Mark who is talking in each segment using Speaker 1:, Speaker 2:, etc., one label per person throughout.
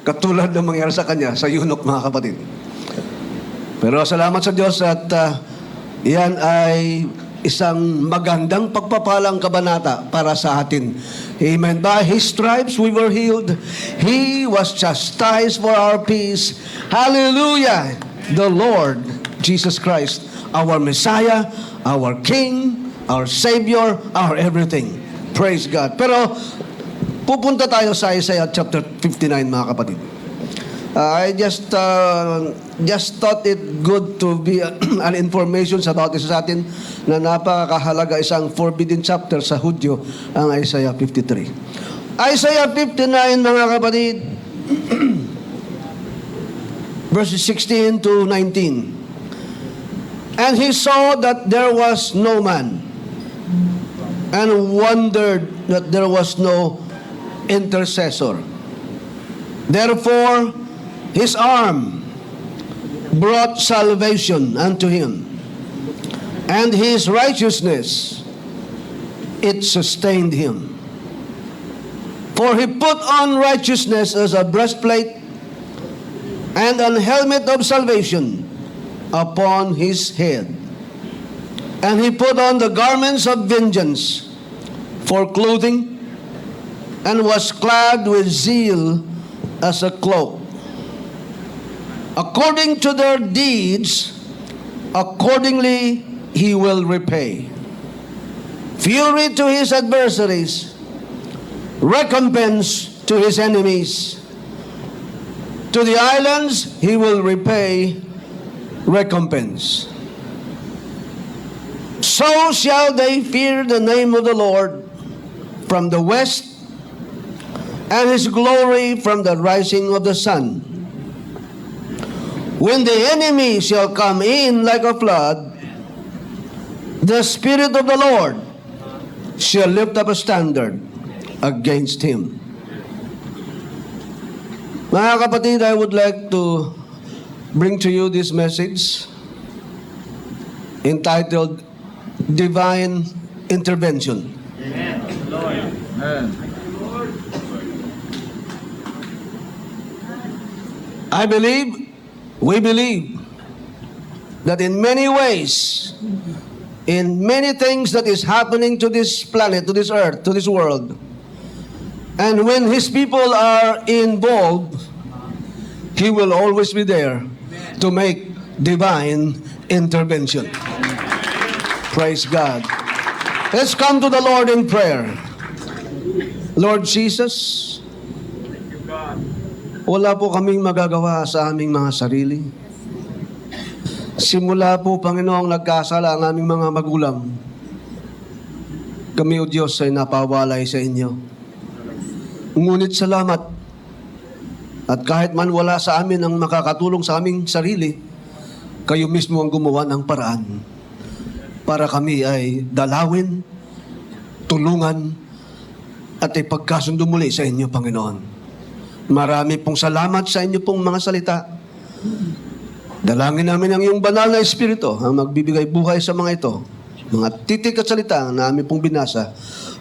Speaker 1: Katulad ng mangyari sa kanya, sa eunuch, mga kapatid. Pero salamat sa Diyos at yan ay isang magandang pagpapalang kabanata para sa atin. Amen. By His stripes we were healed. He was chastised for our peace. Hallelujah! The Lord Jesus Christ, our Messiah, our King, our Savior, our everything. Praise God. Pero pupunta tayo sa Isaiah chapter 59, mga kapatid. I just thought it good to be an information sa bawat isa sa atin na napakahalaga, isang forbidden chapter sa Hudyo, ang Isaiah 53. Isaiah 59, mga kapatid, verses 16 to 19. And he saw that there was no man, and wondered that there was no intercessor. Therefore, his arm brought salvation unto him, and his righteousness, it sustained him. For he put on righteousness as a breastplate, and an helmet of salvation upon his head. And he put on the garments of vengeance for clothing, and was clad with zeal as a cloak. According to their deeds, accordingly he will repay. Fury to his adversaries, recompense to his enemies. To the islands he will repay recompense. So shall they fear the name of the Lord from the west, and his glory from the rising of the sun. When the enemy shall come in like a flood, the Spirit of the Lord shall lift up a standard against him. Mga kapatid, I would like to bring to you this message entitled Divine Intervention.
Speaker 2: Amen. Lord. Amen.
Speaker 1: We believe that in many ways, in many things that is happening to this planet, to this earth, to this world, and when His people are involved, He will always be there to make divine intervention. Praise God. Let's come to the Lord in prayer. Lord Jesus, wala po kaming magagawa sa aming mga sarili. Simula po, Panginoong, nagkasala ang aming mga magulang. Kami, O Diyos, ay napawalay sa inyo. Ngunit salamat. At kahit man wala sa amin ang makakatulong sa aming sarili, kayo mismo ang gumawa ng paraan para kami ay dalawin, tulungan, at ipagkasundo muli sa inyo, Panginoon. Marami pong salamat sa inyo pong mga salita. Dalangin namin ang iyong banal na Espiritu ang magbibigay buhay sa mga ito. Mga titik at salita na namin pong binasa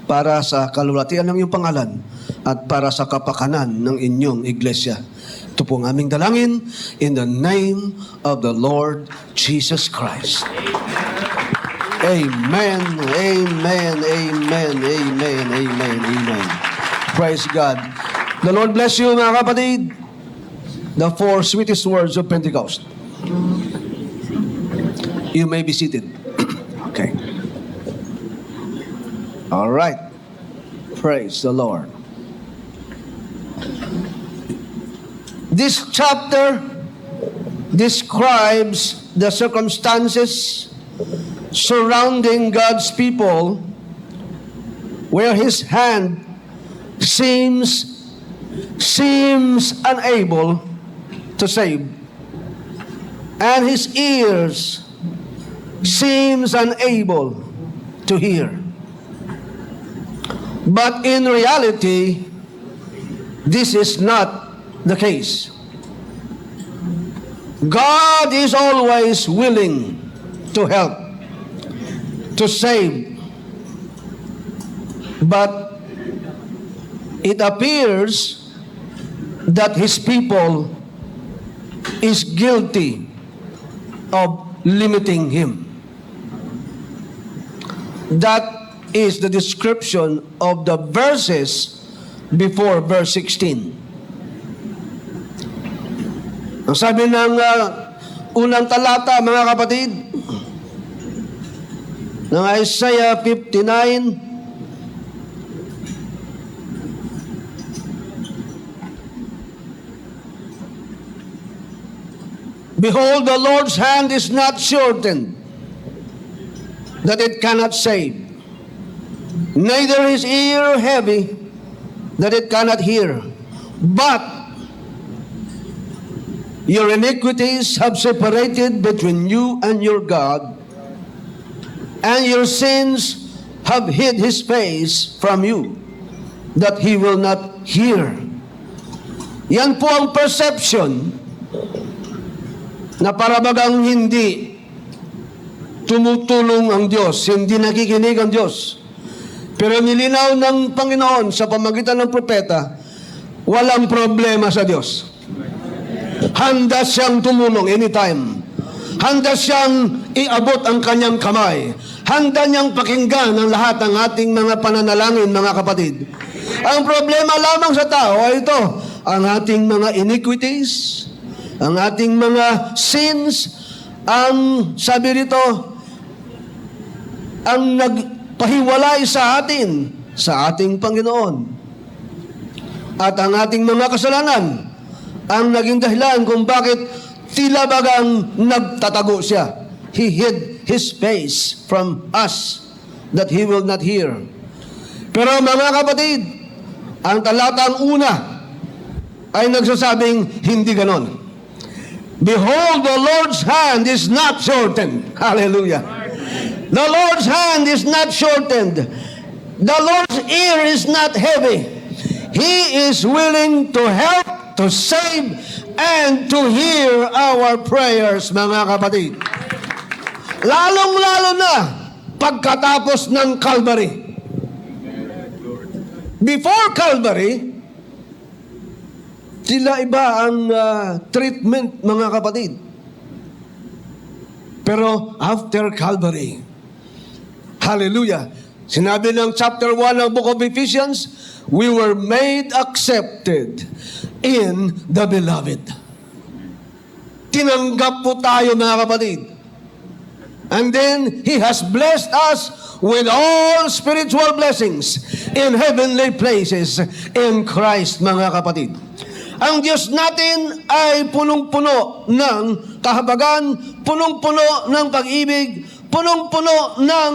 Speaker 1: para sa kalulatian ng iyong pangalan at para sa kapakanan ng inyong iglesia. Ito pong aming dalangin in the name of the Lord Jesus Christ. Amen, amen, amen, amen, amen, amen. Praise God. The Lord bless you, mga kapatid. The 4 sweetest words of Pentecost. You may be seated. Okay. All right. Praise the Lord. This chapter describes the circumstances surrounding God's people where His hand seems unable to save, and His ears seems unable to hear. But in reality, this is not the case. God is always willing to help, to save, but it appears that His people is guilty of limiting Him. That is the description of the verses before verse 16. Ang sabi ng unang talata, mga kapatid, ng Isaiah 59, behold, the Lord's hand is not shortened, that it cannot save, neither his ear heavy, that it cannot hear. But your iniquities have separated between you and your God, and your sins have hid His face from you, that He will not hear. Yan po ang perception na parabagang hindi tumutulong ang Diyos, hindi nakikinig ang Diyos. Pero nilinaw ng Panginoon sa pamagitan ng propeta, walang problema sa Diyos. Handa siyang tumulong anytime. Handa siyang iabot ang kanyang kamay. Handa niyang pakinggan ang lahat ng ating mga pananalangin, mga kapatid. Ang problema lamang sa tao ay ito, ang ating mga iniquities, ang ating mga sins, ang sabi rito, ang nagpahiwalay sa atin, sa ating Panginoon. At ang ating mga kasalanan, ang naging dahilan kung bakit tila bagang nagtatago siya. He hid His face from us that He will not hear. Pero mga kapatid, ang talatang una ay nagsasabing hindi ganon. Behold, the Lord's hand is not shortened. Hallelujah. The Lord's hand is not shortened. The Lord's ear is not heavy. He is willing to help, to save, and to hear our prayers, mga kapatid. Lalong-lalo na pagkatapos ng Calvary. Before Calvary, sila iba ang treatment, mga kapatid. Pero after Calvary, hallelujah, sinabi ng chapter 1 ng book of Ephesians, we were made accepted in the beloved. Tinanggap po tayo, mga kapatid. And then, He has blessed us with all spiritual blessings in heavenly places in Christ, mga kapatid. Ang Diyos natin ay punong-puno ng kahabagan, punong-puno ng pag-ibig, punong-puno ng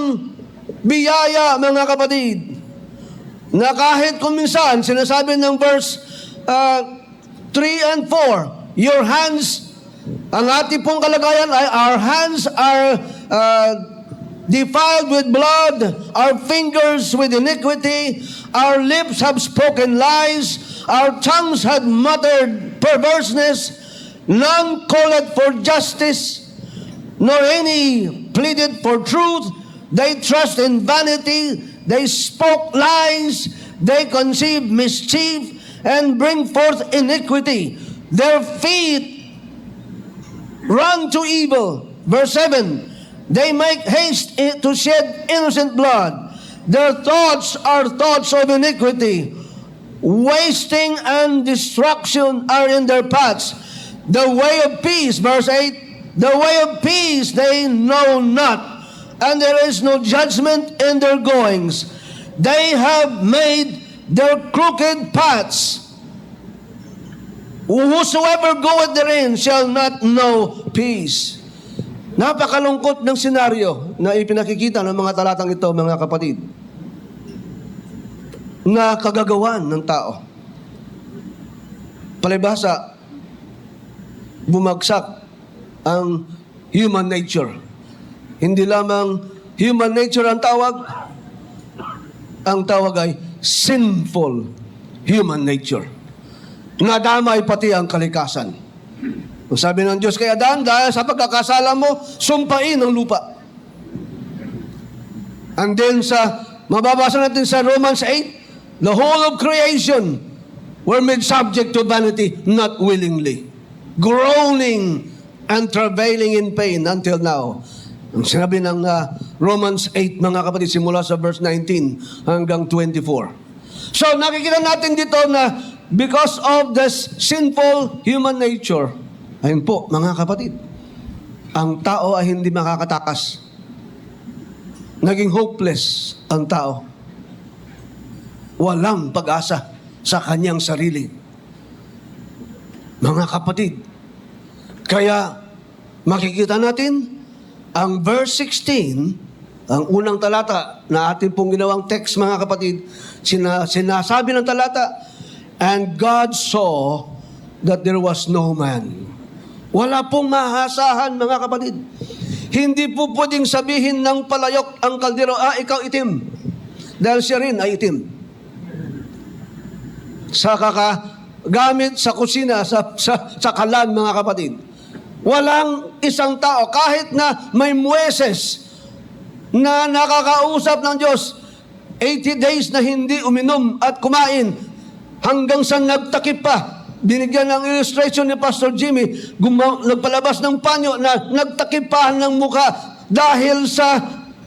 Speaker 1: biyaya, mga kapatid. Na kahit kung minsan, sinasabi ng verse 3 and 4, your hands, ang ating pong kalagayan ay our hands are defiled with blood, our fingers with iniquity, our lips have spoken lies, our tongues had muttered perverseness, none called for justice, nor any pleaded for truth. They trust in vanity, they spoke lies, they conceive mischief, and bring forth iniquity. Their feet run to evil. Verse 7, they make haste to shed innocent blood. Their thoughts are thoughts of iniquity. Wasting and destruction are in their paths. The way of peace, verse 8, the way of peace they know not, and there is no judgment in their goings. They have made their crooked paths. Whosoever goeth therein shall not know peace. Napakalungkot ng senaryo na ipinakikita ng mga talatang ito, mga kapatid, na kagagawan ng tao. Palibhasa, bumagsak ang human nature. Hindi lamang human nature ang tawag ay sinful human nature. Nadamay pati ang kalikasan. Sabi ng Diyos kay Adan, dahil sa pagkakasala mo, sumpain ang lupa. And then mababasa natin sa Romans 8, the whole of creation were made subject to vanity, not willingly, groaning and travailing in pain until now. Ang sinabi ng Romans 8, mga kapatid, simula sa verse 19 hanggang 24. So, nakikita natin dito na because of this sinful human nature, ayun po, mga kapatid, ang tao ay hindi makakatakas. Naging hopeless ang tao. Walang pag-asa sa kanyang sarili. Mga kapatid, kaya makikita natin ang verse 16, ang unang talata na atin pong ginawang text, mga kapatid, sinasabi ng talata, and God saw that there was no man. Wala pong mahasahan, mga kapatid. Hindi po pwedeng sabihin ng palayok ang kaldero, ikaw itim. Dahil siya rin ay itim. Sa kakagamit sa kusina, sa kalan, mga kapatid. Walang isang tao, kahit na may Moises na nakakausap ng Diyos, 80 days na hindi uminom at kumain, hanggang sa nagtakip pa. Binigyan ng illustration ni Pastor Jimmy, nagpalabas ng panyo na nagtakip pa ng muka dahil sa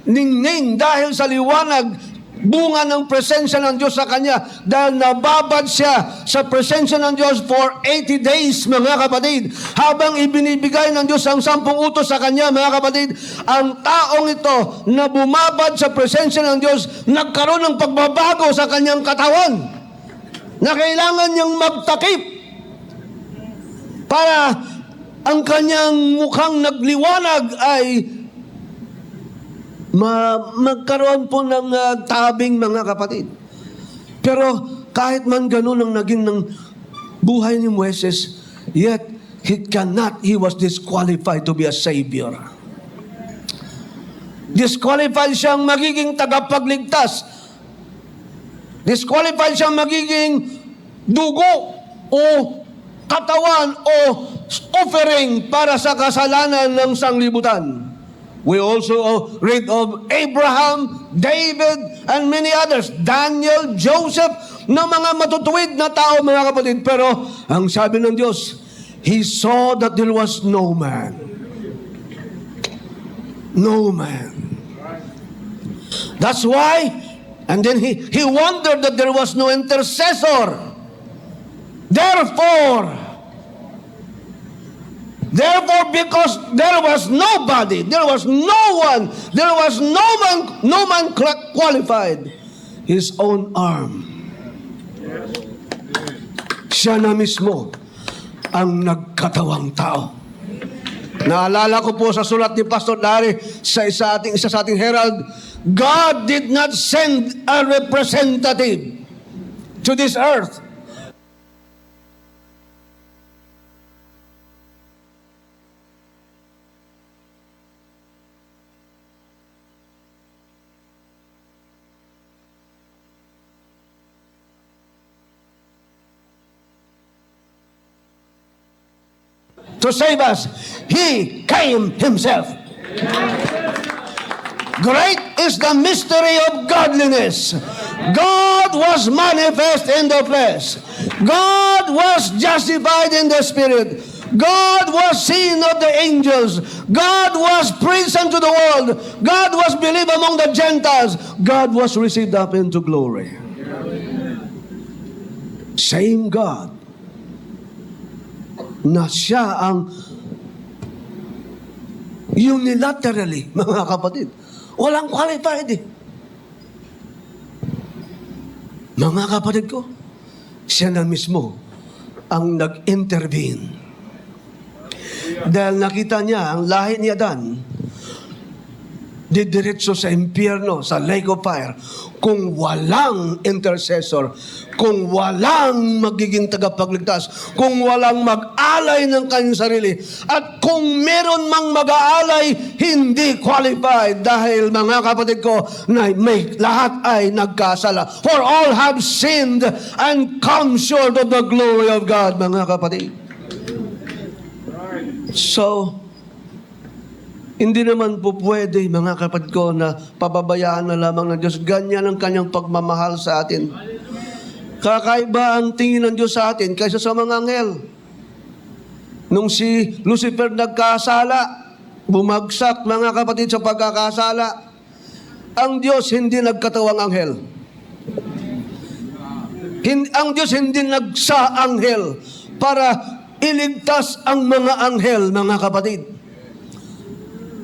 Speaker 1: ningning, dahil sa liwanag, bunga ng presensya ng Diyos sa kanya, dahil nababad siya sa presensya ng Diyos for 80 days, mga kapatid. Habang ibinibigay ng Diyos ang 10 utos sa kanya, mga kapatid, ang taong ito na bumabad sa presensya ng Diyos, nagkaroon ng pagbabago sa kanyang katawan, na kailangan niyang magtakip para ang kanyang mukhang nagliwanag ay magkaroon po ng tabing, mga kapatid. Pero kahit man ganun ang naging ng buhay ni Moises, yet he was disqualified to be a savior. Disqualified siyang magiging tagapagligtas. Disqualified siyang magiging dugo o katawan o offering para sa kasalanan ng sanglibutan. We also read of Abraham, David, and many others. Daniel, Joseph, na mga matutuwid na tao, mga kapatid. Pero ang sabi ng Diyos, He saw that there was no man. No man. That's why, and then he wondered that there was no intercessor. Therefore, because there was nobody, there was no one, there was no man qualified, his own arm. Siya na mismo ang nagkatawang tao. Naalala ko po sa sulat ni Pastor Larry sa isa sa ating Herald, God did not send a representative to this earth. To save us, He came Himself. Great is the mystery of godliness. God was manifest in the flesh. God was justified in the Spirit. God was seen of the angels. God was preached unto the world. God was believed among the Gentiles. God was received up into glory. Same God na siya ang unilaterally, mga kapatid. Walang qualified eh. Mga kapatid ko, siya na mismo ang nag-intervene. Dahil nakita niya ang lahi ni Adan, didiretso sa impyerno, sa lake of fire, kung walang intercessor, kung walang magiging tagapagligtas, kung walang mag-alay ng kanyang sarili, at kung meron mang mag-aalay, hindi qualified dahil, mga kapatid ko, na may lahat ay nagkasala. For all have sinned and come short of the glory of God, mga kapatid. So, hindi naman po pwede, mga kapatid ko, na pababayaan na lamang ng Diyos. Ganyan ang kanyang pagmamahal sa atin. Kakaiba ang tingin ng Diyos sa atin kaysa sa mga anghel. Nung si Lucifer nagkasala, bumagsak mga kapatid sa pagkakasala, ang Diyos hindi nagkatawang anghel. Ang Diyos hindi nagsa-anghel para iligtas ang mga anghel, mga kapatid.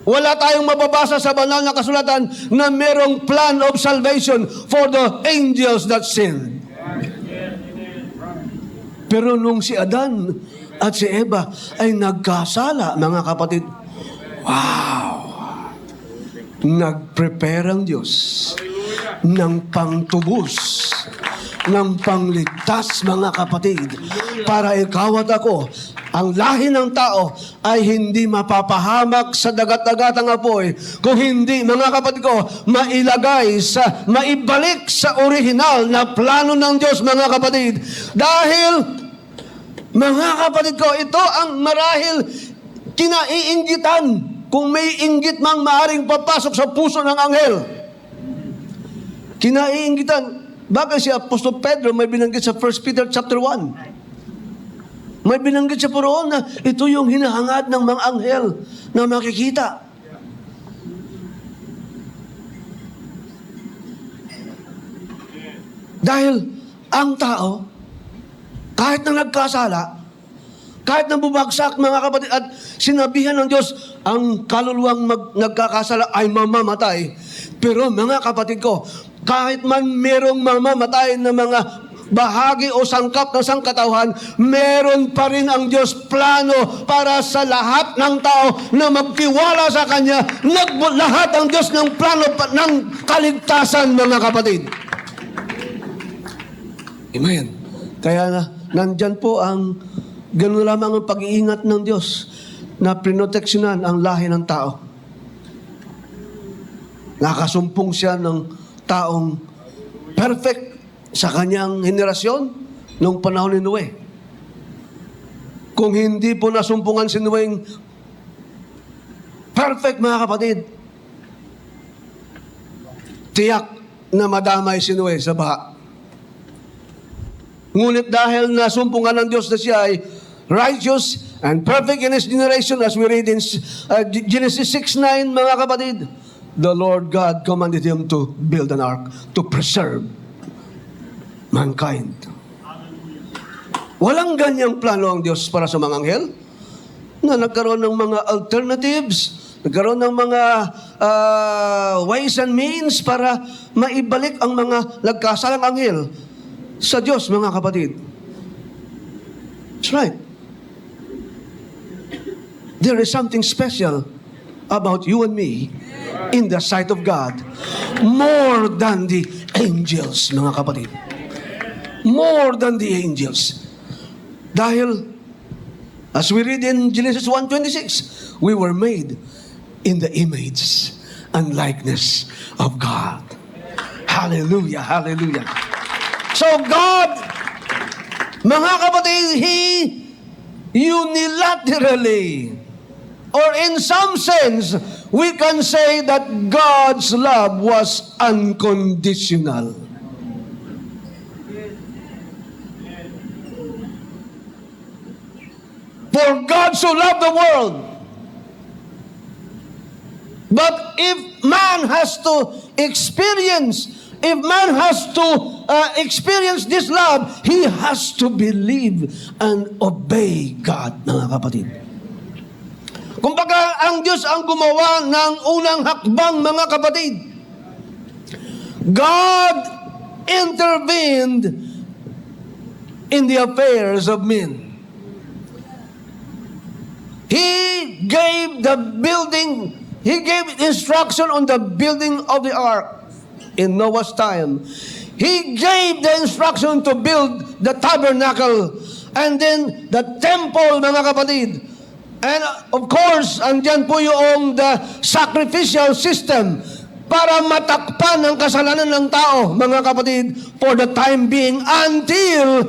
Speaker 1: Wala tayong mababasa sa banal na kasulatan na merong plan of salvation for the angels that sinned. Pero nung si Adan at si Eva ay nagkasala, mga kapatid, wow! Nag-prepare ang Diyos ng pangtubos, ng pangligtas, mga kapatid, para ikaw at ako, ang lahi ng tao ay hindi mapapahamak sa dagat-dagatang apoy kung hindi, mga kapatid ko, maibalik sa orihinal na plano ng Diyos, mga kapatid. Dahil, mga kapatid ko, ito ang marahil kinaiinggitan kung may inggit mang maaring papasok sa puso ng anghel. Kinaiinggitan. Bakit si Apostol Pedro may binanggit sa 1 Peter chapter 1? May binanggit siya po roon na ito yung hinahangad ng mga anghel na makikita. Dahil ang tao, kahit na nagkasala, kahit na bumagsak, mga kapatid, at sinabihan ng Diyos, ang kaluluwang nagkakasala ay mamamatay. Pero mga kapatid ko, kahit man merong mamamatay na mga bahagi o sangkap ng sangkatauhan, meron pa rin ang Diyos plano para sa lahat ng tao na magtiwala sa Kanya. Lahat ang Diyos ng plano ng kaligtasan, mga kapatid. Amen. Kaya nandyan po ang ganun lamang ang pag-iingat ng Diyos na prinoteksyonan ang lahi ng tao. Nakasumpong siya ng taong perfect sa kanyang henerasyon noong panahon ni Noe. Kung hindi po nasumpungan si Noe perfect, mga kapatid, tiyak na madamay si Noe sa baha. Ngunit dahil nasumpungan ng Diyos na siya ay righteous and perfect in his generation, as we read in Genesis 6:9, mga kapatid, the Lord God commanded him to build an ark to preserve mankind. Walang ganyang plano ang Diyos para sa mga anghel na nagkaroon ng mga alternatives, nagkaroon ng mga ways and means para maibalik ang mga nagkasalang anghel sa Diyos, mga kapatid. That's right. There is something special about you and me in the sight of God, more than the angels, mga kapatid. More than the angels. Dahil, as we read in Genesis 1:26, we were made in the image and likeness of God. Hallelujah, hallelujah. So God, mga kapatid, He unilaterally, or in some sense, we can say that God's love was unconditional. For God so loved the world. But if man has to experience this love, he has to believe and obey God, mga kapatid. Kumbaga, ang Diyos ang gumawa ng unang hakbang, mga kapatid. God intervened in the affairs of men. He gave instruction on the building of the ark in Noah's time. He gave the instruction to build the tabernacle and then the temple, mga kapatid. And of course, andyan po yung the sacrificial system para matakpan ang kasalanan ng tao, mga kapatid, for the time being until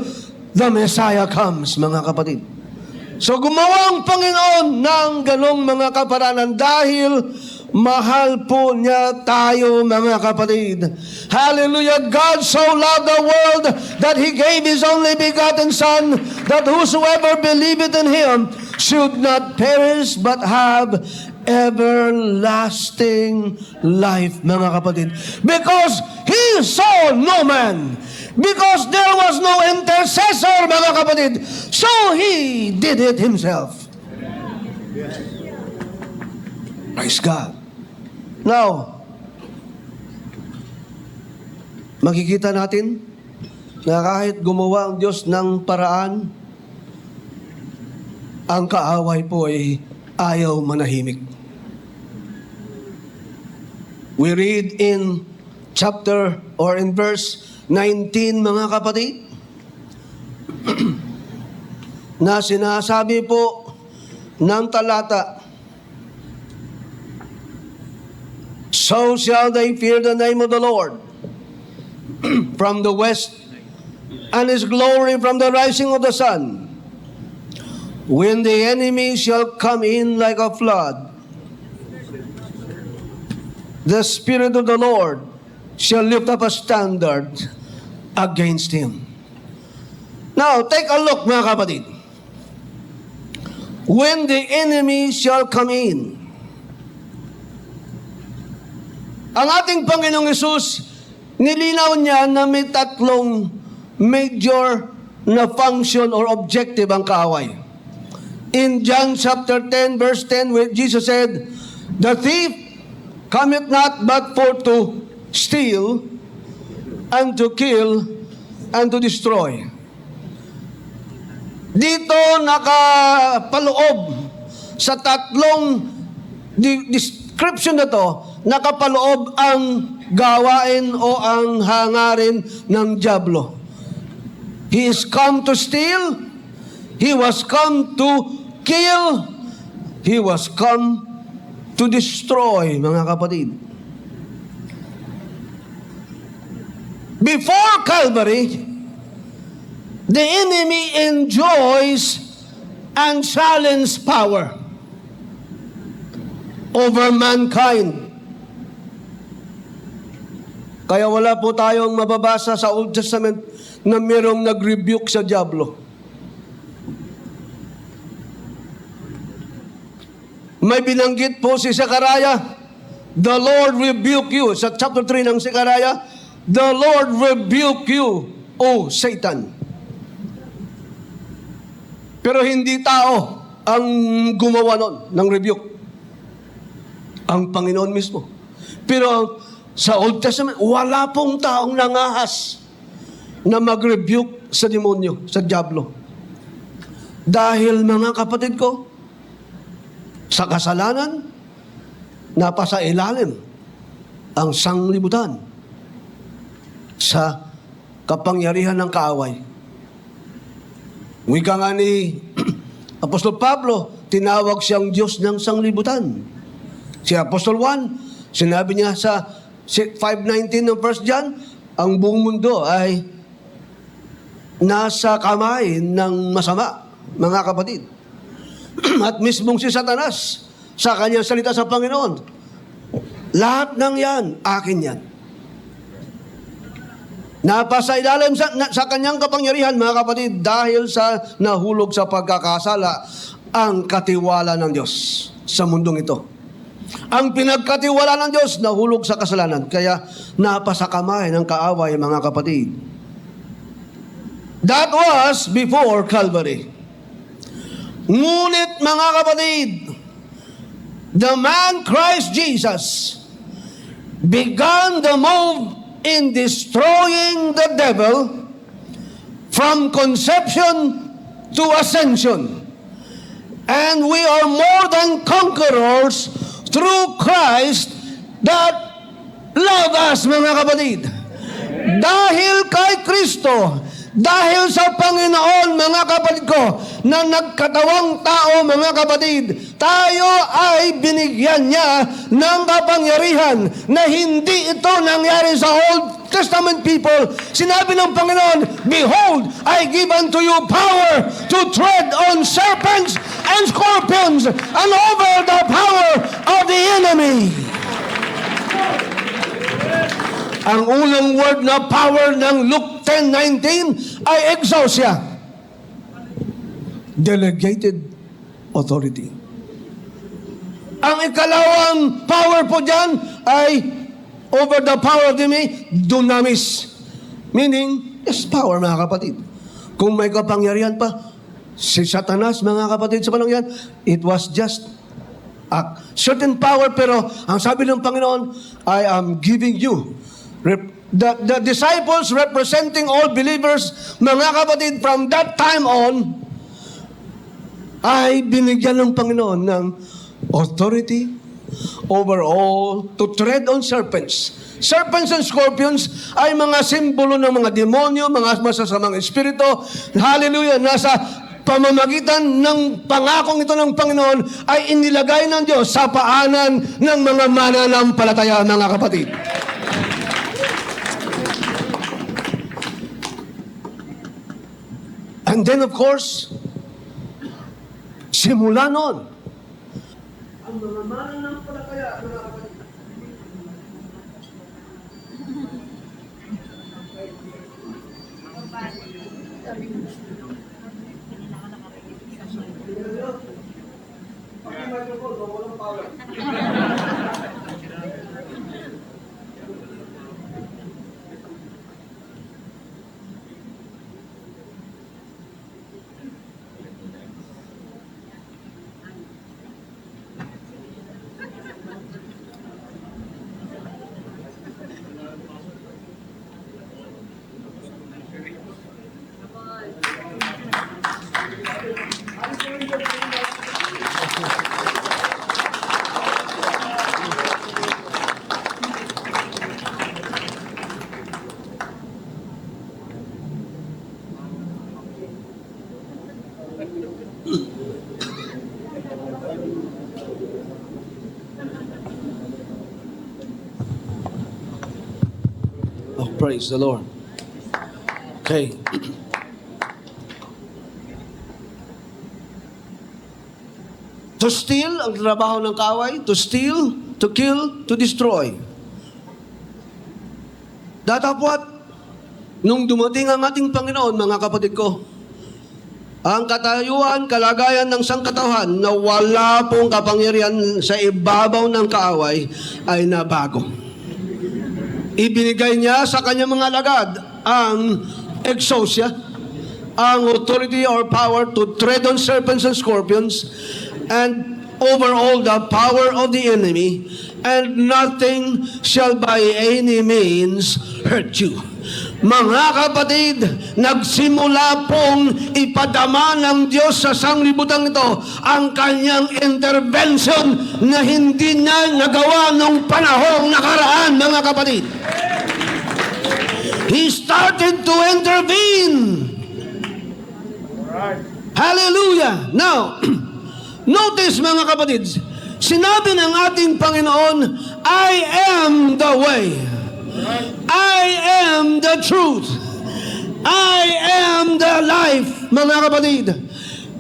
Speaker 1: the Messiah comes, mga kapatid. So gumawa ang Panginoon ng ganong mga kaparanan dahil Mahal po niya tayo, mga kapatid. Hallelujah! God so loved the world that He gave His only begotten Son, that whosoever believeth in Him should not perish but have everlasting life, mga kapatid. Because He saw no man. Because there was no intercessor, mga kapatid. So He did it Himself. Praise God. Now, makikita natin na kahit gumawa ang Diyos ng paraan, ang kaaway po ay ayaw manahimik. We read in chapter or in verse 19, mga kapatid, na sinasabi po ng talata, so shall they fear the name of the Lord from the west, and His glory from the rising of the sun. When the enemy shall come in like a flood, the Spirit of the Lord shall lift up a standard against him. Now, take a look, mga kapatid. When the enemy shall come in, ang ating Panginoong Hesus, nilinaw niya na may tatlong major na function or objective ang kaaway. In John chapter 10, verse 10, where Jesus said, the thief cometh not but for to steal, and to kill, and to destroy. Dito nakapaloob sa tatlong description na to, nakapaloob ang gawain o ang hangarin ng dyablo. He is come to steal, He was come to kill, He was come to destroy, mga kapatid. Before Calvary, the enemy enjoys unchallenged power over mankind. Kaya wala po tayong mababasa sa Old Testament na mayroong nag-rebuke sa dyablo. May binanggit po si Zechariah, the Lord rebuke you. Sa chapter 3 ng Zechariah, the Lord rebuke you, O Satan. Pero hindi tao ang gumawa nun ng rebuke. Ang Panginoon mismo. Pero sa Old Testament, wala pong taong nangahas na mag-rebuke sa demonyo, sa dyablo. Dahil, mga kapatid ko, sa kasalanan, napasa ilalim ang sanglibutan sa kapangyarihan ng kaaway. Wika nga ni Apostol Pablo, tinawag siyang Diyos ng sanglibutan. Si Apostol Juan, sinabi niya sa 5:19 ng 1 John, ang buong mundo ay nasa kamay ng masama, mga kapatid. At mismong si Satanas, sa kanyang salita sa Panginoon, lahat ng yan, akin yan. Napasa ilalim sa kanyang kapangyarihan, mga kapatid, dahil sa nahulog sa pagkakasala ang katiwala ng Diyos sa mundong ito. Ang pinagkatiwala ng Diyos nahulog sa kasalanan, kaya napasa kamay ng kaaway, mga kapatid. That was before Calvary. Ngunit, mga kapatid, the man Christ Jesus began the move in destroying the devil from conception to ascension. And we are more than conquerors through Christ that love us, mga kapatid. Dahil kay Kristo, dahil sa Panginoon, mga kapatid ko, na nagkatawang tao, mga kapatid, tayo ay binigyan niya ng kapangyarihan na hindi ito nangyari sa Old Testament people. Sinabi ng Panginoon, behold, I give unto you power to tread on serpents and scorpions and over the power of the enemy, enemy. Ang unang word na power ng Luke 10:19 ay exousia. Delegated authority. Ang ikalawang power po dyan ay over the power of the enemy, dunamis. Meaning, yes, power mga kapatid. Kung may kapangyarihan pa, si Satanas mga kapatid sa panahon yan, it was just a certain power, pero ang sabi ng Panginoon, I am giving you. The disciples representing all believers, mga kapatid, from that time on, ay binigyan ng Panginoon ng authority over all to tread on serpents. Serpents and scorpions ay mga simbolo ng mga demonyo, mga masasamang espiritu. Hallelujah! Nasa pamamagitan ng pangakong ito ng Panginoon ay inilagay ng Diyos sa paanan ng mga mananampalataya, mga kapatid. And then of course, simula noon, ang mga mananampalataya, mga kapatid, oh, praise the Lord. Okay. To steal, ang trabaho ng kaaway, to steal, to kill, to destroy. Datapwat, nung dumating ang ating Panginoon, mga kapatid ko, ang katayuan, kalagayan ng sangkatauhan na wala pong kapangyarihan sa ibabaw ng kaaway ay nabago. Ibinigay niya sa kanyang mga alagad ang exousia, ang authority or power to tread on serpents and scorpions, and over all the power of the enemy, and nothing shall by any means hurt you. Mga kapatid, nagsimula pong ipadama ng Diyos sa sanglibutan ito ang kanyang intervention na hindi niya nagawa nung panahong nakaraan, mga kapatid. He started to intervene. Hallelujah! Now, notice mga kapatid, sinabi ng ating Panginoon, I am the way. I am the truth. I am the life, mga kapatid.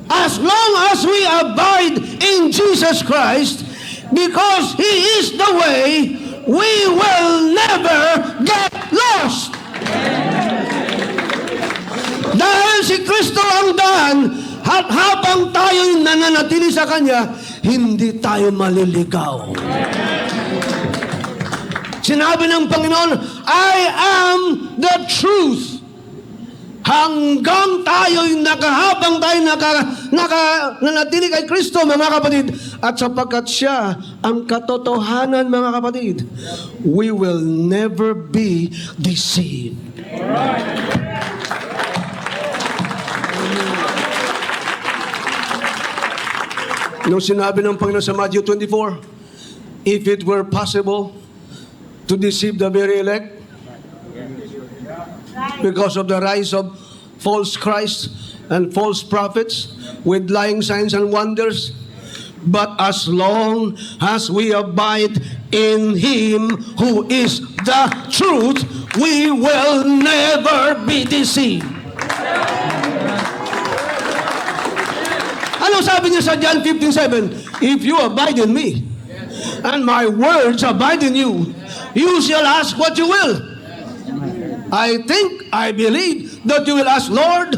Speaker 1: As long as we abide in Jesus Christ, because He is the way, we will never get lost. Dahil si Kristo ang daan, at habang tayo'y nananatili sa Kanya, hindi tayo maliligaw. Sinabi ng Panginoon, I am the truth. Hanggang tayo'y habang tayo nanatili kay Kristo, mga kapatid, at sapagkat siya ang katotohanan, mga kapatid, we will never be deceived. Nung sinabi ng Panginoon sa Matthew 24, if it were possible to deceive the very elect because of the rise of false Christs and false prophets with lying signs and wonders, but as long as we abide in Him who is the truth, we will never be deceived. Ano sabi niya sa John 15:7? If you abide in me, and my words abide in you, you shall ask what you will. I believe that you will ask, Lord,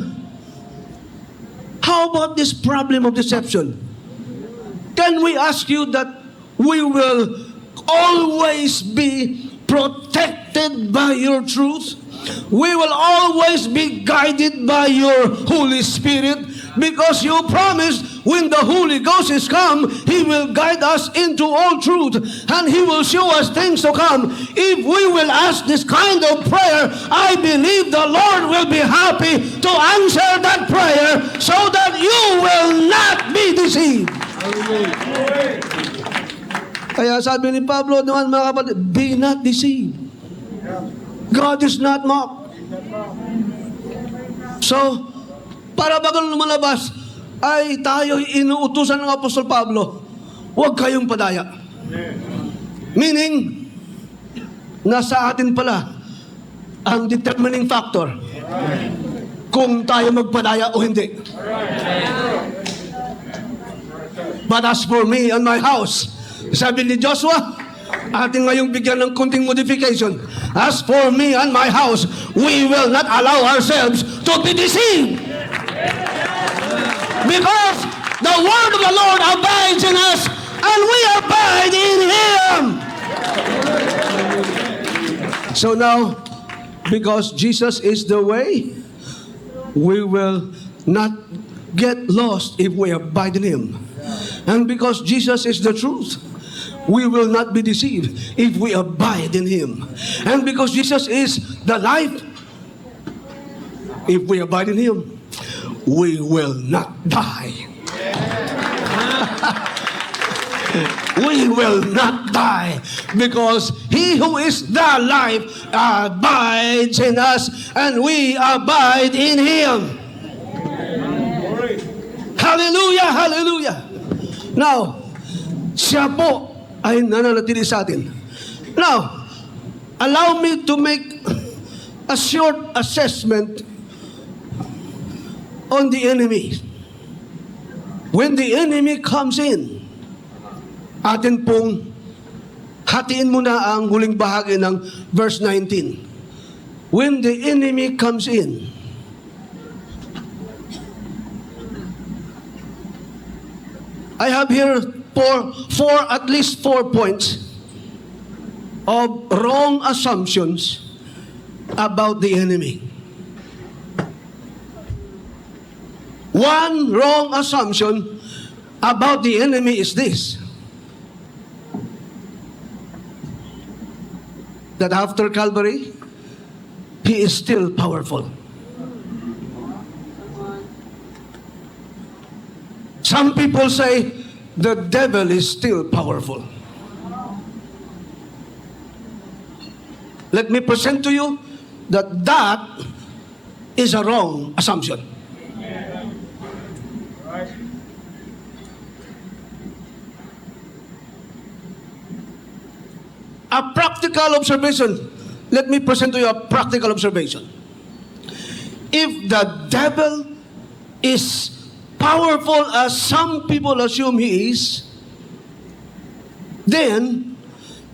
Speaker 1: how about this problem of deception? Can we ask you that we will always be protected by your truth? We will always be guided by your Holy Spirit, because you promised when the Holy Ghost is come, He will guide us into all truth, and He will show us things to come. If we will ask this kind of prayer, I believe the Lord will be happy to answer that prayer so that you will not be deceived. Kaya sabi ni Pablo naman, mga kapatid, be not deceived. God is not mocked. So, para bago lumalabas, ay tayo'y inuutusan ng Apostol Pablo, huwag kayong padaya. Meaning, nasa atin pala ang determining factor kung tayo magpadaya o hindi. But as for me and my house, sabi ni Joshua, ating ngayong bigyan ng kunting modification. As for me and my house, we will not allow ourselves to be deceived. Because the word of the Lord abides in us, and we abide in Him. So now, because Jesus is the way, we will not get lost if we abide in Him. And because Jesus is the truth, we will not be deceived if we abide in Him. And because Jesus is the life, if we abide in Him, we will not die. We will not die, because He who is the life abides in us, and we abide in Him. Hallelujah, hallelujah. Now, siya po ay nananatili sa atin. Now, allow me to make a short assessment on the enemy. When the enemy comes in, atin pong hatiin muna ang huling bahagi ng verse 19. When the enemy comes in, I have here at least four points of wrong assumptions about the enemy. One wrong assumption about the enemy is this: that after Calvary, he is still powerful. Some people say the devil is still powerful. Let me present to you that that is a wrong assumption. A practical observation. Let me present to you a practical observation. If the devil is powerful as some people assume he is, then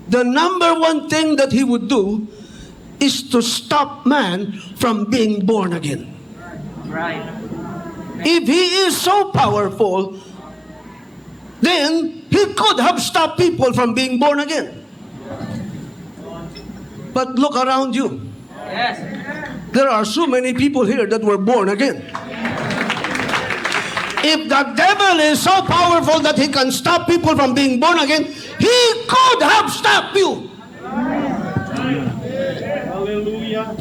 Speaker 1: the number one thing that he would do is to stop man from being born again.
Speaker 2: Right.
Speaker 1: If he is so powerful, then he could have stopped people from being born again. But look around you.
Speaker 2: Yes.
Speaker 1: There are so many people here that were born again. If the devil is so powerful that he can stop people from being born again, he could have stopped you.
Speaker 2: Hallelujah.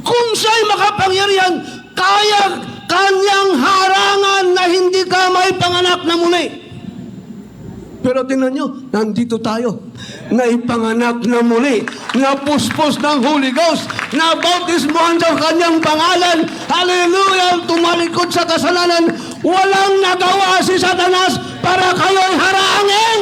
Speaker 1: Kung siya'y makapangyarihan, kaya kanyang harangan na hindi ka may panganak na muli. Pero tingnan nyo, nandito tayo, na ipanganak na muli, na puspos ng Holy Ghost, na bautismohan sa kanyang pangalan. Hallelujah! Tumalikod sa kasalanan, walang nagawa si Satanas para kayo'y harangin.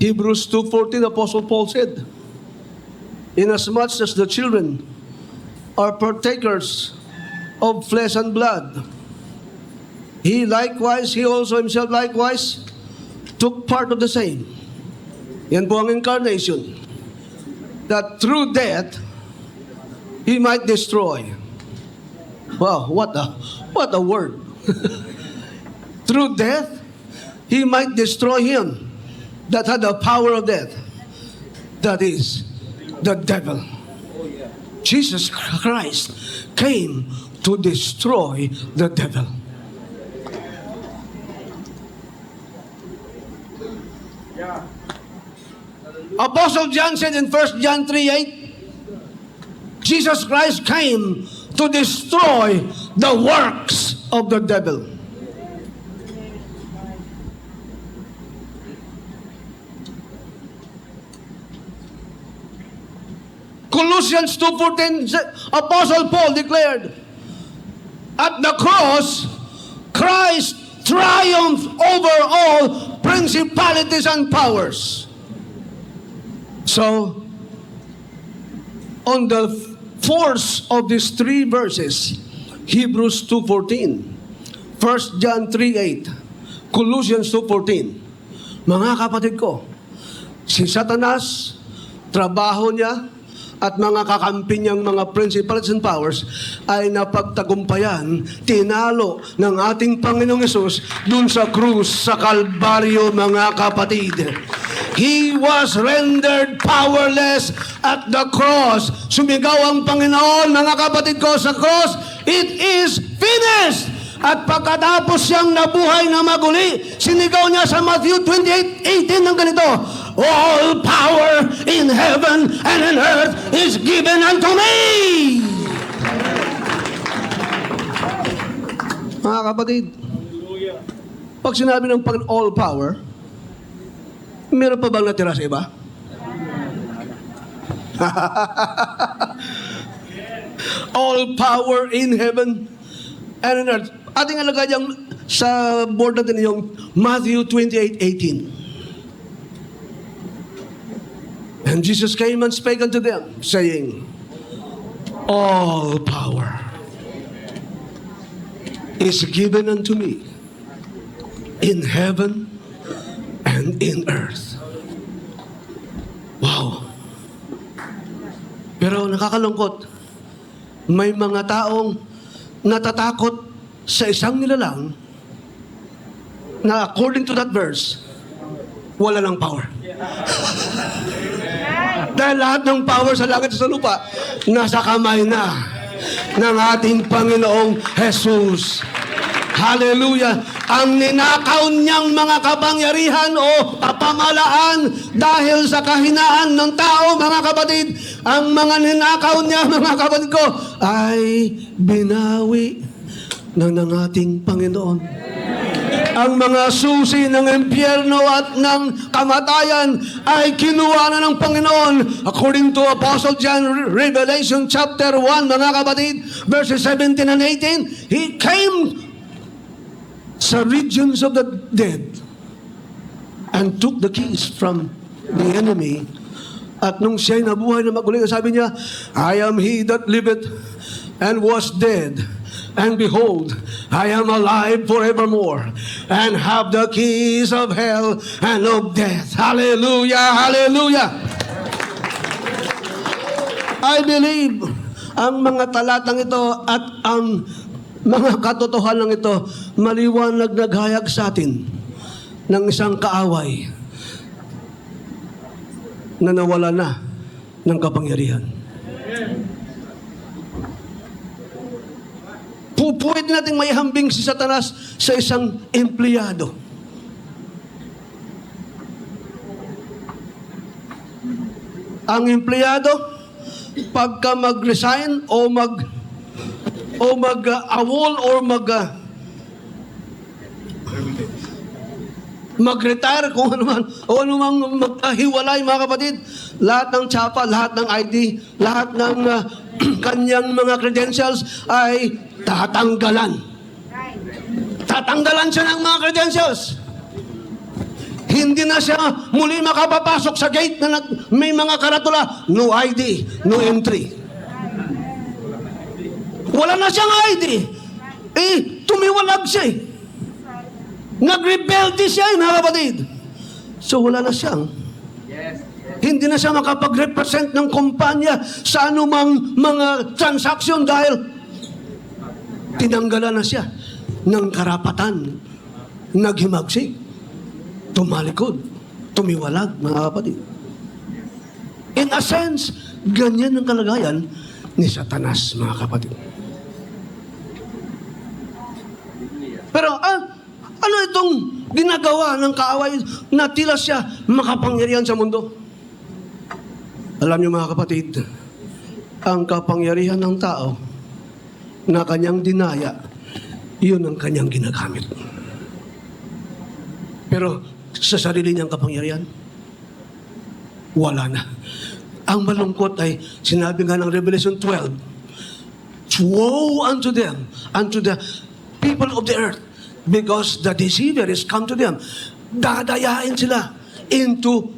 Speaker 1: Hebrews 2:14, Apostle Paul said, inasmuch as the children are partakers of flesh and blood. He also himself likewise, took part of the same. Yan po ang incarnation. That through death, He might destroy. Wow, what a word. Through death, He might destroy him that had the power of death. That is, the devil. Jesus Christ came to destroy the devil. Apostle John said in 1 John 3:8, Jesus Christ came to destroy the works of the devil. Colossians 2:14, Apostle Paul declared, at the cross, Christ triumphed over all principalities and powers. So, on the force of these three verses, Hebrews 2:14, 1 John 3:8, Colossians 2:14, mga kapatid ko, si Satanas, trabaho niya, at mga kakampi niyang mga principalities and powers ay napagtagumpayan, tinalo ng ating Panginoong Hesus dun sa krus sa Kalbaryo, mga kapatid. He was rendered powerless at the cross. Sumigaw ang Panginoon, mga kapatid ko, sa cross, it is finished! At pagkatapos siyang nabuhay na maguli, sinigaw niya sa Matthew 28:18 ng ganito, all power in heaven and in earth is given unto me. Mga kapatid, pag sinabi ng Panginoon all power, meron pa bang natira sa iba? All power in heaven and in earth. Ating alagay dyan sa board natin yung Matthew 28:18. And Jesus came and spake unto them, saying, all power is given unto me in heaven and in earth. Wow. Pero nakakalungkot, may mga taong natatakot sa isang nilalang na according to that verse, wala ng power. Dahil lahat ng power sa langit at sa lupa, nasa kamay na ng ating Panginoong Jesus. Hallelujah! Ang ninakaw niyang mga kapangyarihan o pamahalaan dahil sa kahinaan ng tao, mga kapatid, ang mga ninakaw niya, mga kapatid ko, ay binawi ng ating Panginoon. Ang mga susi ng impyerno at ng kamatayan ay kinuha na ng Panginoon. According to Apostle John, Revelation chapter 1, mga kapatid, verses 17 and 18, He came sa regions of the dead and took the keys from the enemy. At nung siya'y nabuhay na maguli, sabi niya, I am he that liveth and was dead. And behold, I am alive forevermore, and have the keys of hell and of death. Hallelujah, hallelujah. I believe ang mga talatang ito at ang mga katotohanan ito maliwanag naghayag sa atin ng isang kaaway na nawala na ng kapangyarihan. Pwede nating maihambing si Satanas sa isang empleyado. Ang empleyado, pagka mag-resign o mag-awol or mag-retire, kung ano man, o ano mang maghiwalay, mga kapatid, lahat ng tsapa, lahat ng ID, lahat ng kanyang mga credentials ay tatanggalan. Tatanggalan siya ng mga credentials. Hindi na siya muli makapapasok sa gate na may mga karatula, no ID, no entry. Wala na siyang ID. Tumiwalag siya eh. Nag-rebelde siya mga kapatid. So wala na siyang. Hindi na siya makapag-represent ng kumpanya sa anumang mga transaksyon dahil tinanggalan na siya ng karapatan. Naghimagsik, tumalikod, tumiwalag, mga kapatid. In a sense, ganyan ang kalagayan ni Satanas, mga kapatid. Pero ano itong ginagawa ng kaaway na tila siya makapangyarihan sa mundo? Alam niyo mga kapatid, ang kapangyarihan ng tao na kanyang dinaya, yun ang kanyang ginagamit. Pero sa sarili niyang kapangyarihan, wala na. Ang malungkot ay sinabi nga ng Revelation 12, woe unto them, unto the people of the earth, because the deceiver is come to them. Dadayain sila into,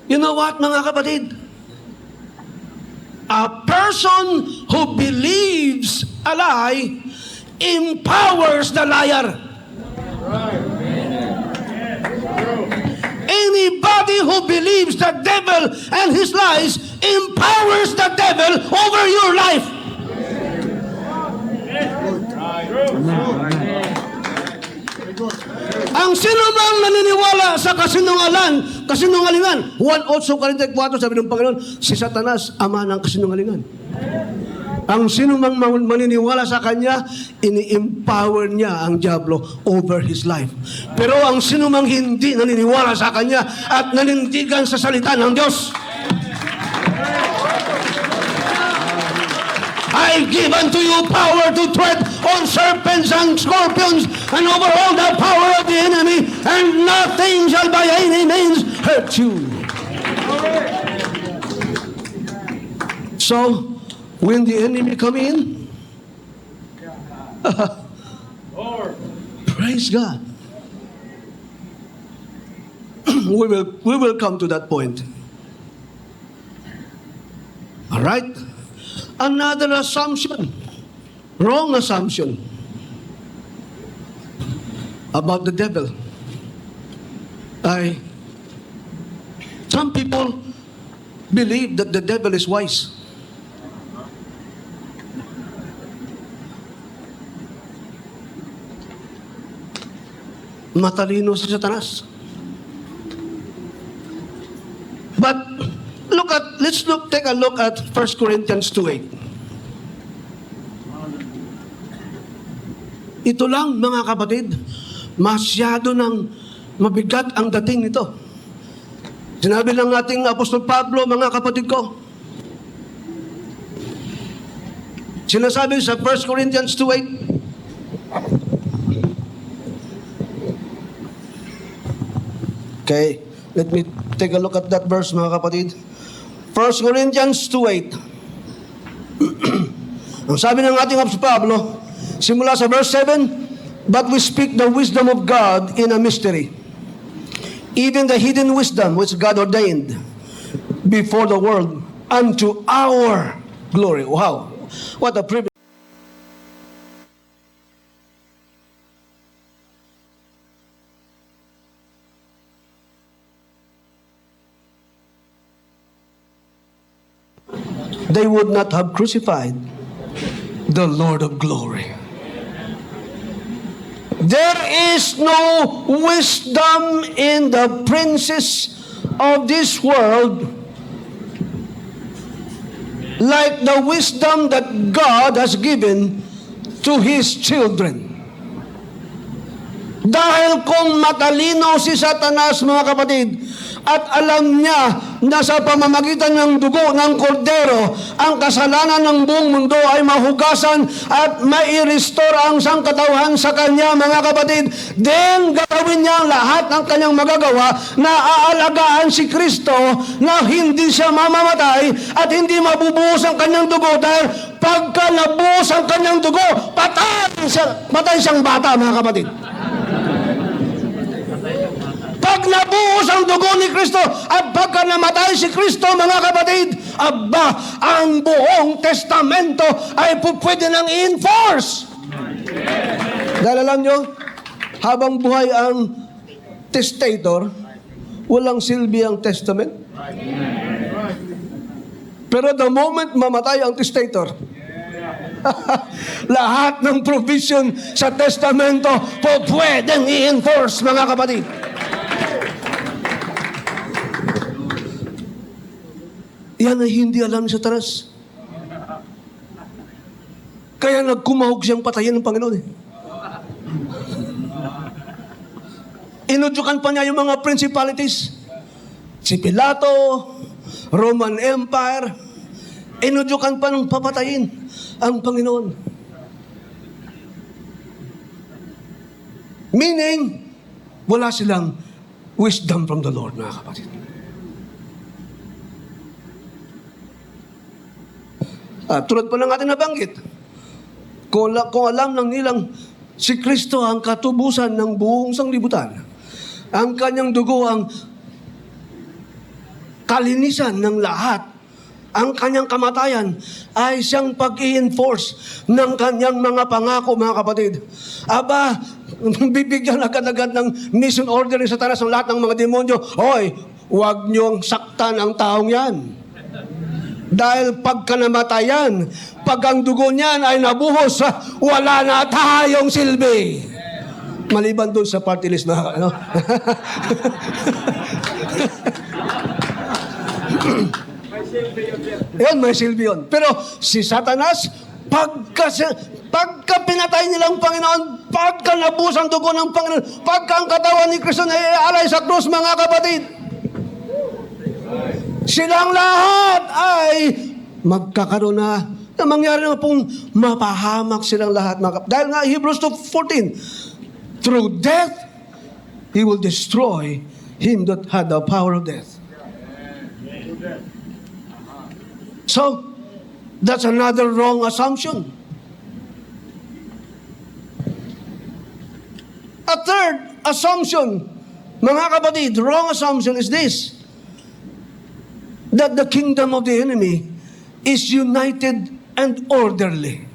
Speaker 1: you know what mga kapatid? A person who believes a lie empowers the liar. Anybody who believes the devil and his lies empowers the devil over your life. Ang sino mang naniniwala sa kasinungalingan, 1 also Corinthians 4, sabi ng Panginoon, si Satanas, ama ng kasinungalingan. Ang sino mang maniniwala sa kanya, ini-empower niya ang diablo over his life. Pero ang sino mang hindi naniniwala sa kanya at nanindigan sa salita ng Diyos, I give unto you power to tread on serpents and scorpions and over all the power of the enemy, and nothing shall by any means hurt you. So, when the enemy come in, praise God. We will come to that point. All right? Another assumption, wrong assumption about the devil. Some people believe that the devil is wise. Matalino si Satanas. But take a look at 1 Corinthians 2:8. Ito lang mga kapatid, masyado ng mabigat ang dating nito. Sinabi ng ating Apostol Pablo, mga kapatid ko, sinasabi sa 1 Corinthians 2:8, okay, let me take a look at that verse mga kapatid. 1 Corinthians 2:8. Ang sabi ng ating Apostol Pablo, simula sa verse 7, but we speak the wisdom of God in a mystery, even the hidden wisdom which God ordained before the world unto our glory. Wow, what a privilege. They would not have crucified the Lord of glory. There is no wisdom in the princes of this world like the wisdom that God has given to His children. Dahil kung matalino si Satanas, mga kapatid, at alam niya na sa pamamagitan ng dugo ng kordero, ang kasalanan ng buong mundo ay mahugasan at mai-restore ang sangkatauhan sa kanya, mga kapatid, then gagawin niya ang lahat ng kanyang magagawa na aalagaan si Kristo na hindi siya mamamatay at hindi mabubuhos ang kanyang dugo, dahil pagka nabuhos ang kanyang dugo, patay siyang bata, mga kapatid. Pag nabuhos ang dugo ni Kristo at pagka namatay si Kristo, mga kapatid, aba, ang buong testamento ay pwede nang i-enforce. Dahil alam nyo, habang buhay ang testator, walang silbi ang testament. Pero the moment mamatay ang testator, lahat ng provision sa testamento pwedeng i-enforce, mga kapatid. Yan ay hindi alam sa Satanas. Kaya nagkumahog siyang patayin ng Panginoon. Inudyukan pa niya yung mga principalities. Si Pilato, Roman Empire, inudyukan pa ng papatayin ang Panginoon. Meaning, wala silang wisdom from the Lord, mga kapatid. Tulad po ng ating nabanggit, kung alam ng nilang si Kristo ang katubusan ng buong sanglibutan, ang kanyang dugo ang kalinisan ng lahat, ang kanyang kamatayan ay siyang pag-i-enforce ng kanyang mga pangako, mga kapatid. Aba, bibigyan agad-agad ng mission order ni Satanas ng lahat ng mga demonyo. Hoy, huwag niyong saktan ang taong yan. Dahil pagka namatayan, pag ang dugo niyan ay nabuhos, wala na tayong silbi. Maliban doon sa party list na, ano? Yan, may silbi yun. Pero si Satanas, pagka pinatay nilang Panginoon, pagka nabuhos ang dugo ng Panginoon, pagka ang katawan ni Kristo na ialay sa krus, mga kapatid, silang lahat ay magkakaroon na mangyari na pong mapahamak silang lahat. Dahil nga Hebrews 2:14, through death, He will destroy him that had the power of death. So, that's another wrong assumption. A third assumption, mga kapatid, wrong assumption is this: that the kingdom of the enemy is united and orderly.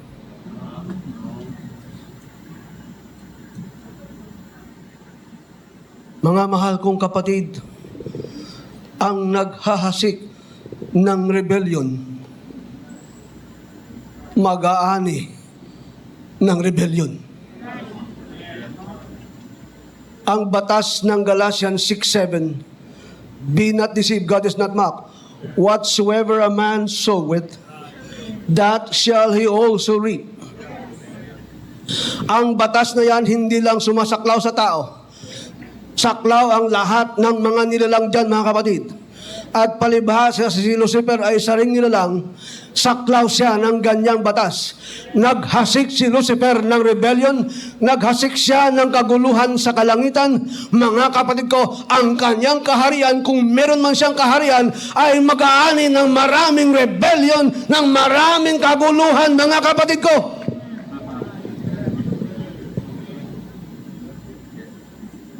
Speaker 1: Mga mahal kong kapatid, ang naghahasik ng rebellion, mag-aani ng rebellion. Ang batas ng Galatians 6:7, be not deceived, God is not mocked. Whatsoever a man soweth, that shall he also reap. Ang batas na yan hindi lang sumasaklaw sa tao. Saklaw ang lahat ng mga nilalang dyan, mga kapatid. At palibhasa si Lucifer ay isa ring nilalang, saklaw siya ng ganyang batas. Naghasik si Lucifer ng rebellion, naghasik siya ng kaguluhan sa kalangitan. Mga kapatid ko, ang kanyang kaharian, kung meron man siyang kaharian, ay mag-aani ng maraming rebellion, ng maraming kaguluhan, mga kapatid ko.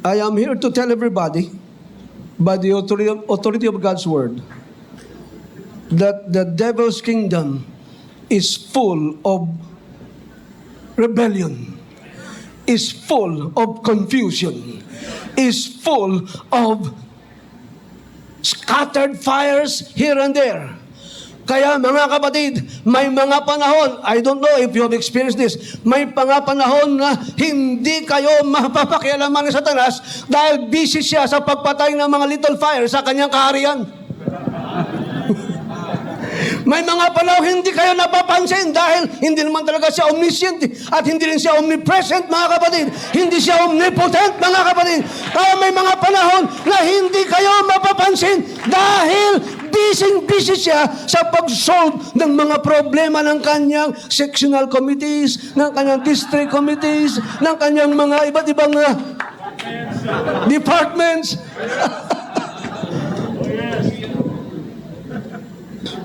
Speaker 1: I am here to tell everybody, by the authority of God's word, that the devil's kingdom is full of rebellion, is full of confusion, is full of scattered fires here and there. Kaya mga kapatid, may mga panahon, I don't know if you have experienced this, may mga panahon na hindi kayo mapapakialaman ni Satanas dahil busy siya sa pagpatay ng mga little fire sa kanyang kaharian. May mga panahon hindi kayo napapansin dahil hindi naman talaga siya omniscient at hindi rin siya omnipresent, mga kapatid. Hindi siya omnipotent, mga kapatid. Kaya may mga panahon na hindi kayo mapapansin dahil busy siya sa pag-solve ng mga problema ng kanyang sectional committees, ng kanyang district committees, ng kanyang mga iba't ibang departments.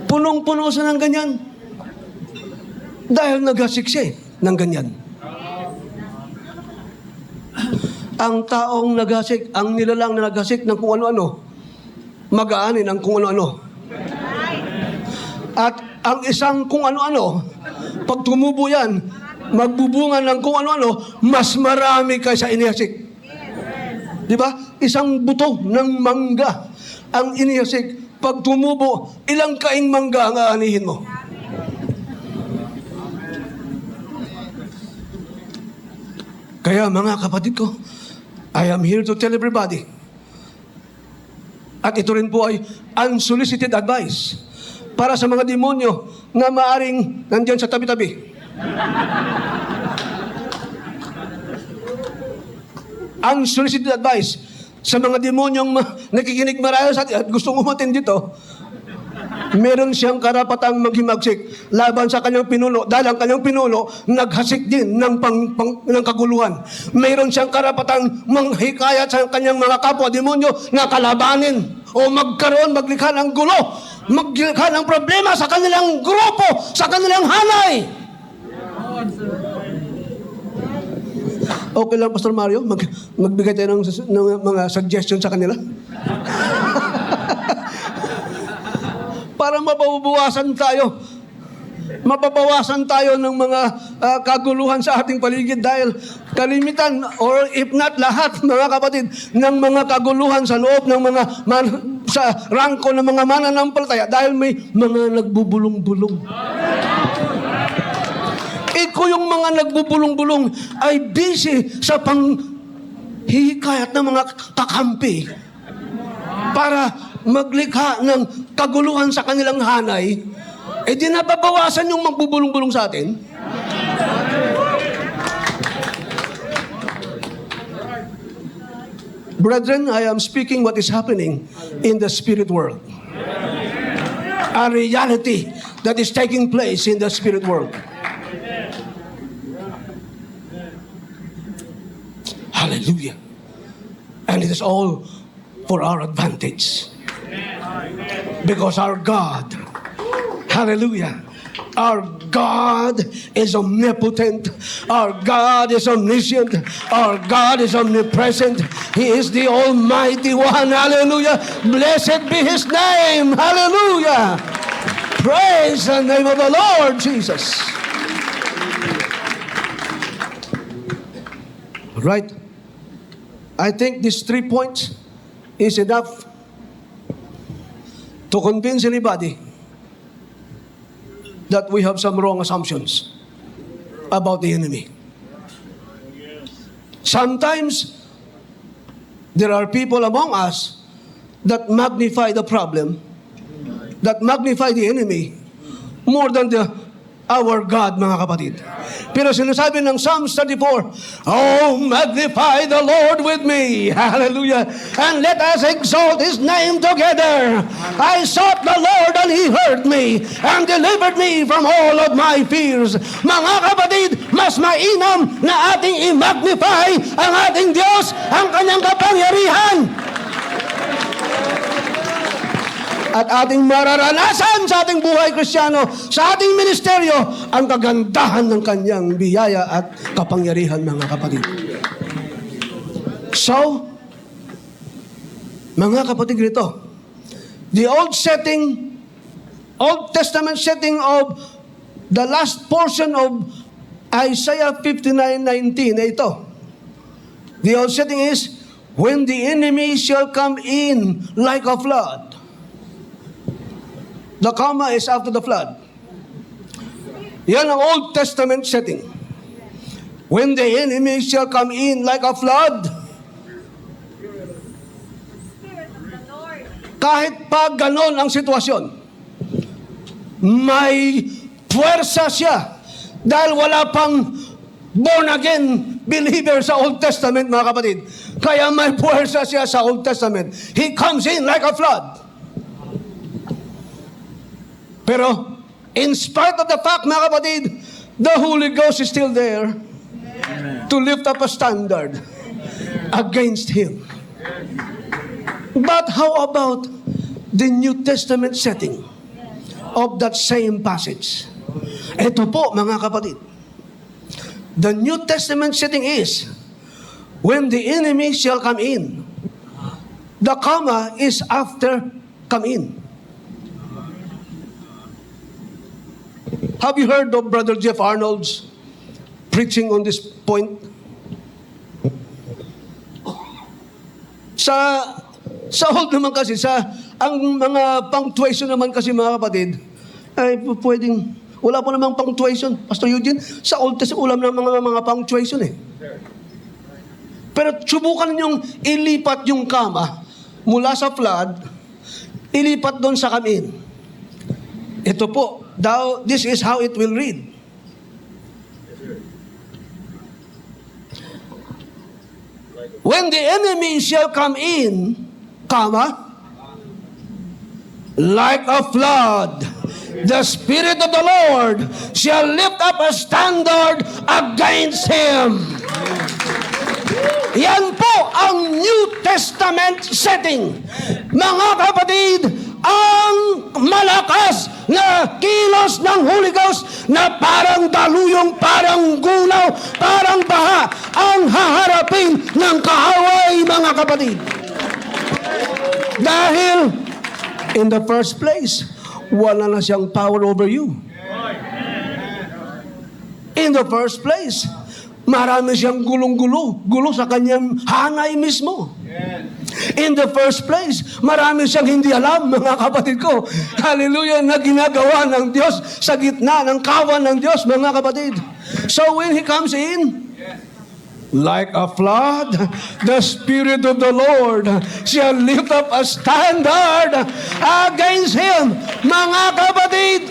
Speaker 1: Punong-puno siya ng ganyan. Dahil naghasik siya ng ganyan. ang taong naghasik, ang nilalang na naghasik ng kung ano-ano, mag-aanin ang kung ano-ano. At ang isang kung ano-ano, pag tumubo yan, magbubunga ng kung ano-ano, mas marami kaysa inihasik. Di ba? Isang buto ng mangga ang inihasik. Pag tumubo, ilang kaing mangga ang aanihin mo? Kaya mga kapatid ko, I am here to tell everybody. At ito rin po ay unsolicited advice para sa mga demonyo na maaring nandyan sa tabi-tabi. Unsolicited advice sa mga demonyong nakikinig marahil sa atin at gustong umatin dito. Meron siyang karapatang maghimagsik laban sa kanyang pinuno dahil ang kanyang pinuno naghasik din ng kaguluhan. Meron siyang karapatang manghikayat sa kanyang mga kapwa demonyo na kalabanin o maglikha ng gulo, maglikha ng problema sa kanilang grupo, sa kanilang hanay. Okay lang, Pastor Mario, magbigay tayo ng mga suggestion sa kanila. Para mababawasan tayo ng mga kaguluhan sa ating paligid dahil kalimitan or if not lahat, mga kapatid, ng mga kaguluhan sa loob ng mga sa rangko ng mga mananampalataya dahil may mga nagbubulong-bulong. Iko yung mga nagbubulong-bulong ay busy sa panghihikayat ng mga kakampi para maglikha ng kaguluhan sa kanilang hanay, di nababawasan yung magbubulong-bulong sa atin. Brethren, I am speaking what is happening in the spirit world. A reality that is taking place in the spirit world. Hallelujah. And it is all for our advantage. Because our God, hallelujah, our God is omnipotent, our God is omniscient, our God is omnipresent. He is the Almighty One, hallelujah. Blessed be His name, hallelujah. Praise the name of the Lord Jesus. Right? I think these 3 points is enough to convince anybody that we have some wrong assumptions about the enemy. Sometimes, there are people among us that magnify the problem, that magnify the enemy, more than our God, mga kapatid. Pero sinasabi ng Psalms 34, oh, magnify the Lord with me. Hallelujah. And let us exalt His name together. I sought the Lord and He heard me and delivered me from all of my fears. Mga kapatid, mas mainam na ating i-magnify ang ating Diyos, ang Kanyang kapangyarihan. At ating mararanasan sa ating buhay Kristiyano, sa ating ministeryo, ang kagandahan ng Kanyang biyaya at kapangyarihan, mga kapatid. So, mga kapatid rito, the Old Testament setting of the last portion of Isaiah 59:19, ito. The old setting is, when the enemy shall come in like a flood. The comma is after the flood. Yan ang Old Testament setting. When the enemy shall come in like a flood, kahit pa ganon ang sitwasyon, may puwersa siya dahil wala pang born-again believer sa Old Testament, mga kapatid. Kaya may puwersa siya sa Old Testament. He comes in like a flood. Pero, in spite of the fact, mga kapatid, the Holy Ghost is still there to lift up a standard against him. But how about the New Testament setting of that same passage? Ito po, mga kapatid. The New Testament setting is, when the enemy shall come in. The comma is after come in. Have you heard of Brother Jeff Arnold's preaching on this point? Sa old naman kasi, ang mga punctuation naman kasi mga kapatid, ay pwedeng, wala pa namang punctuation. Pastor Eugene, sa Old Testament, ulam ng mga punctuation eh. Pero subukan niyong ilipat yung kama mula sa flood, ilipat doon sa come in. Ito po, this is how it will read. When the enemy shall come in, comma, like a flood, the Spirit of the Lord shall lift up a standard against him. Yan po ang New Testament setting. Mga kapatid, ang malakas na kilos ng Holy Ghost na parang daluyong, parang gunaw, parang baha ang haharapin ng kaaway, mga kapatid. Dahil, in the first place, wala na siyang power over you. In the first place, marami siyang gulo sa kanyang hanay mismo. In the first place, marami siyang hindi alam, mga kapatid ko. Hallelujah, na ginagawa ng Diyos sa gitna ng kawan ng Diyos, mga kapatid. So when He comes in, like a flood, the Spirit of the Lord shall lift up a standard against him, mga kapatid.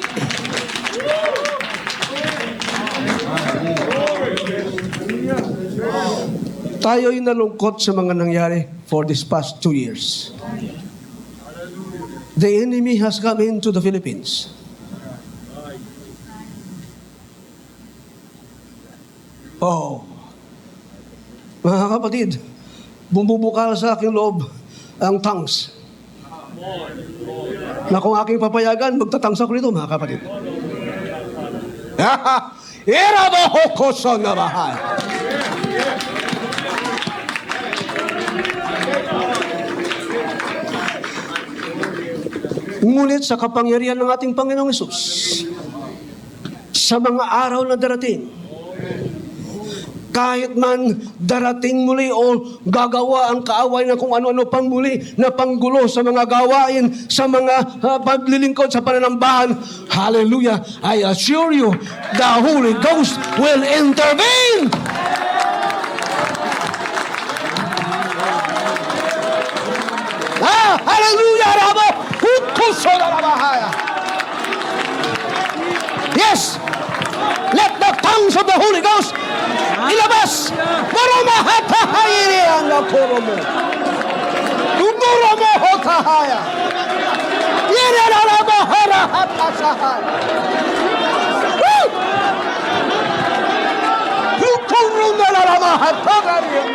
Speaker 1: Tayo'y nalungkot sa mga nangyari for this past 2 years. The enemy has come into the Philippines. Oh, mga kapatid, bumubukal sa aking loob ang tongues. Na kung aking papayagan, magtatangs ako rito, mga kapatid. Irabahokoso na bahay. Ngunit sa kapangyarihan ng ating Panginoong Hesus, sa mga araw na darating, kahit man darating muli o gagawa ang kaaway na kung ano-ano pang muli na panggulo sa mga gawain, sa mga paglilingkod sa pananambahan, hallelujah, I assure you, the Holy Ghost will intervene. Hallelujah, Rabo! Yes! Let the tongues of the Holy Ghost ilabas! Marumahatahayin ang nakurumo. Tumurumo hotahaya. Yinanalabaharahatasahay. Woo! Yukurunalalabahatagarin.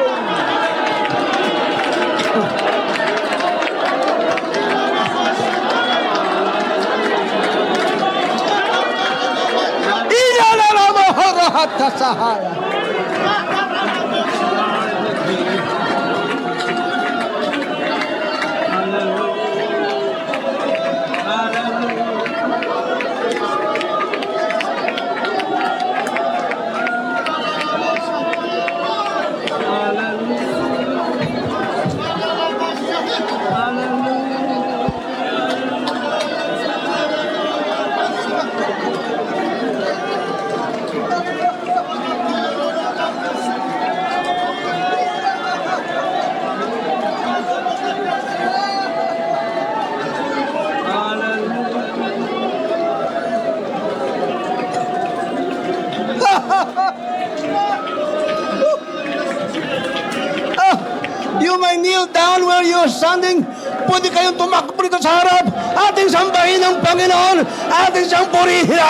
Speaker 1: Inalalabaharahatasahay. You may kneel down where you're standing. Pwede kayong tumakbo dito sa harap. Ating sambahin ang Panginoon. Ating siyang purihin.